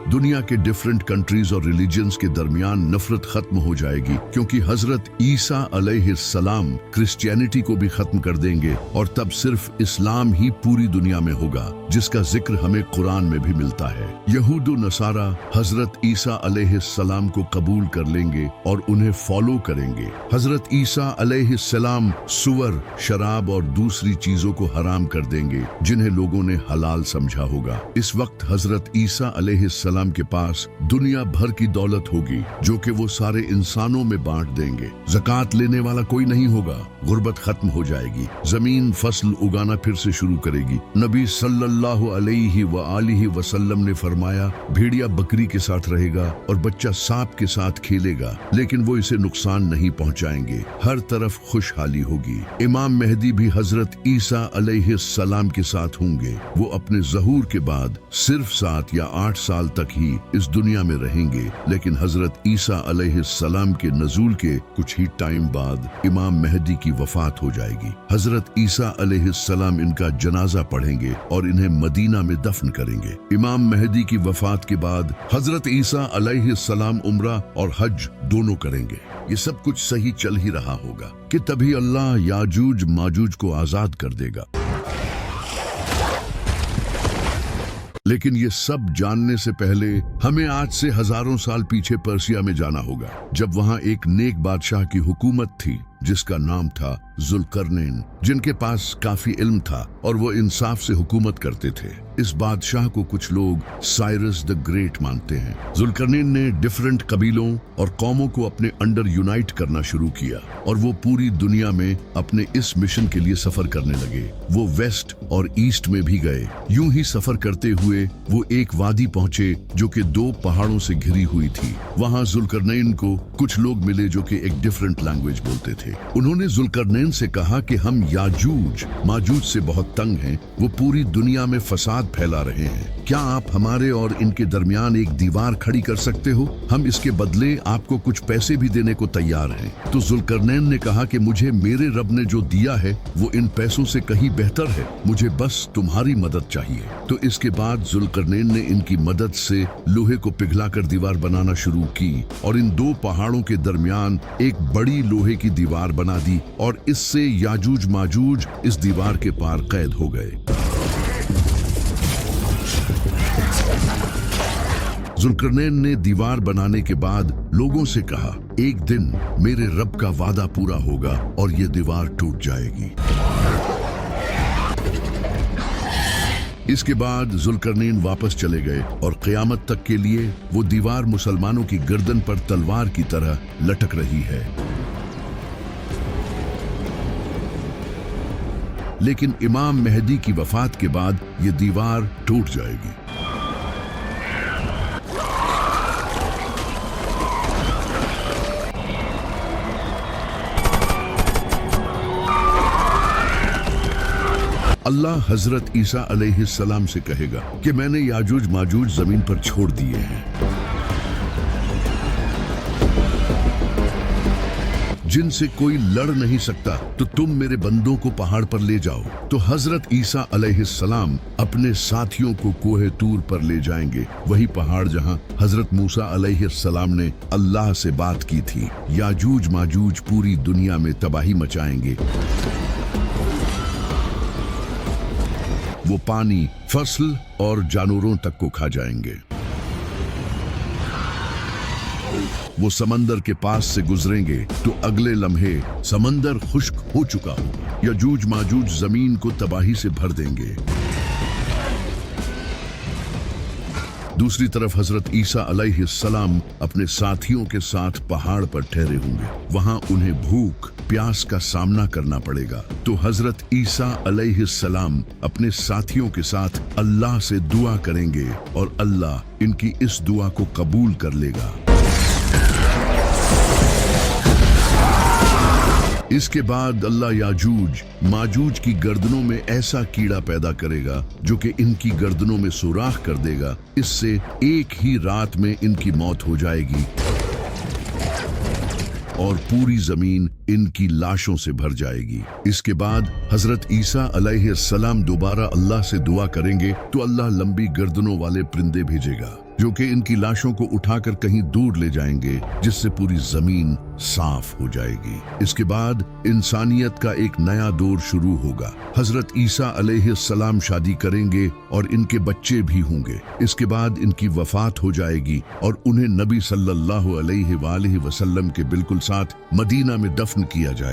दुनिया के different countries और रिलीजन्स के दरमियान नफरत खत्म हो जाएगी, क्योंकि हजरत ईसा अलैहिस्सलाम क्रिश्चियनिटी को भी खत्म कर देंगे और तब सिर्फ इस्लाम ही पूरी दुनिया में होगा, जिसका जिक्र हमें कुरान में भी मिलता है। यहूद नसारा हजरत ईसा अलैहिस्सलाम को कबूल कर लेंगे और उन्हें फॉलो करेंगे। हजरत ईसा अलैहिस्सलाम सुअर, शराब और दूसरी चीजों को हराम कर देंगे जिन्हें लोगों ने हलाल समझा होगा। इस वक्त हजरत ईसा अलैहिस्सलाम के पास दुनिया भर की दौलत होगी, जो कि वो सारे इंसानों में बांट देंगे। ज़कात लेने वाला कोई नहीं होगा, गुर्बत खत्म हो जाएगी, जमीन फसल उगाना फिर से शुरू करेगी। नबी सल्लल्लाहु अलैहि व आलिहि वसल्लम ने फरमाया, भेड़िया बकरी के साथ रहेगा और बच्चा सांप के साथ खेलेगा, लेकिन वो इसे नुकसान नहीं पहुंचाएंगे। हर तरफ खुशहाली होगी। इमाम मेहदी भी हजरत ईसा अलैहिस्सलाम के साथ होंगे। वो अपने ज़हूर के बाद सिर्फ 7 या 8 साल तक ही इस दुनिया में रहेंगे, लेकिन हजरत ईसा अलैहिस्सलाम के नज़ूल के कुछ ही टाइम बाद इमाम मेहदी की वफात हो जाएगी। हजरत ईसा अलैहिस्सलाम इनका जनाजा पढ़ेंगे और इन्हें मदीना में दफन करेंगे। इमाम मेहदी की वफात के बाद हजरत ईसा अलैहिस्सलाम उम्रा और हज दोनों करेंगे। ये सब कुछ सही चल ही रहा होगा कि तभी अल्लाह याजूज माजूज को आजाद कर देगा। लेकिन ये सब जानने से पहले हमें आज से हजारों साल पीछे पर्सिया में जाना होगा, जब वहां एक नेक बादशाह की हुकूमत थी जिसका नाम था जुल्करनैन, जिनके पास काफी इल्म था और वो इंसाफ से हुकूमत करते थे। इस बादशाह को कुछ लोग साइरस द ग्रेट मानते हैं। जुल्करनैन ने डिफरेंट कबीलों और कौमों को अपने अंडर यूनाइट करना शुरू किया और वो पूरी दुनिया में अपने इस मिशन के लिए सफर करने लगे। वो वेस्ट और ईस्ट में भी गए। यूं ही सफर करते हुए वो एक वादी पहुंचे जो कि 2 पहाड़ों से घिरी हुई थी। वहां जुल्करनैन को कुछ लोग मिले जो कि एक डिफरेंट लैंग्वेज बोलते थे। उन्होंने जुल्करनैन से कहा कि हम याजूज माजूज से बहुत तंग हैं, वो पूरी दुनिया में फसाद फैला रहे हैं। क्या आप हमारे और इनके दरमियान एक दीवार खड़ी कर सकते हो? हम इसके बदले आपको कुछ पैसे भी देने को तैयार हैं। तो जुल्करनैन ने कहा कि मुझे मेरे रब ने जो दिया है वो इन पैसों से कहीं बेहतर है, मुझे बस तुम्हारी मदद चाहिए। तो इसके बाद जुल्करनैन ने इनकी मदद से लोहे को पिघलाकर दीवार बनाना शुरू की और इन 2 पहाड़ों के दरमियान एक बड़ी लोहे की दीवार बना दी और इससे याजूज माजूज इस दीवार के पार कैद हो गए। जुल्करनैन ने दीवार बनाने के बाद लोगों से कहा, एक दिन मेरे रब का वादा पूरा होगा और ये दीवार टूट जाएगी। इसके बाद जुल्करनैन वापस चले गए और क़यामत तक के लिए वो दीवार मुसलमानों की गर्दन पर तलवार की तरह लटक रही है। लेकिन इमाम मेहदी की वफात के बाद ये दीवार टूट जाएगी। अल्लाह हजरत ईसा अलैहिस्सलाम से कहेगा कि मैंने याजूज माजूज जमीन पर छोड़ दिए हैं, जिनसे कोई लड़ नहीं सकता, तो तुम मेरे बंदों को पहाड़ पर ले जाओ। तो हजरत ईसा अलैहिस्सलाम अपने साथियों को कोहे तूर पर ले जाएंगे, वही पहाड़ जहां हजरत मूसा अलैहिस्सलाम ने अल्लाह से बात की थी। याजूज माजूज पूरी दुनिया में तबाही मचाएंगे। वो पानी, फसल और जानवरों तक को खा जाएंगे। वो समंदर के पास से गुजरेंगे तो अगले लम्हे समंदर खुश्क हो चुका हो। याजूज माजूज जमीन को तबाही से भर देंगे। दूसरी तरफ हजरत ईसा अलैहिस्सलाम अपने साथियों के साथ पहाड़ पर ठहरे होंगे। वहां उन्हें भूख प्यास का सामना करना पड़ेगा। तो हजरत ईसा अलैहिस्सलाम अपने साथियों के साथ अल्लाह से दुआ करेंगे और अल्लाह इनकी इस दुआ को कबूल कर लेगा। इसके बाद अल्लाह याजूज माजूज की गर्दनों में ऐसा कीड़ा पैदा करेगा जो कि इनकी गर्दनों में सुराख कर देगा। इससे एक ही रात में इनकी मौत हो जाएगी और पूरी जमीन इनकी लाशों से भर जाएगी। इसके बाद हजरत ईसा अलैहिस्सलाम दोबारा अल्लाह से दुआ करेंगे तो अल्लाह लंबी गर्दनों वाले परिंदे भेजेगा। जो कि इनकी लाशों को उठाकर कहीं दूर ले जाएंगे, जिससे पूरी जमीन साफ हो जाएगी। इसके बाद इंसानियत का एक नया दौर शुरू होगा। हजरत ईसा अलैहिस्सलाम शादी करेंगे और इनके बच्चे भी होंगे। इसके बाद इनकी वफात हो जाएगी और उन्हें नबी सल्लल्लाहु अलैहि वसल्लम के बिल्कुल साथ मदीना में दफन किया जाएगा।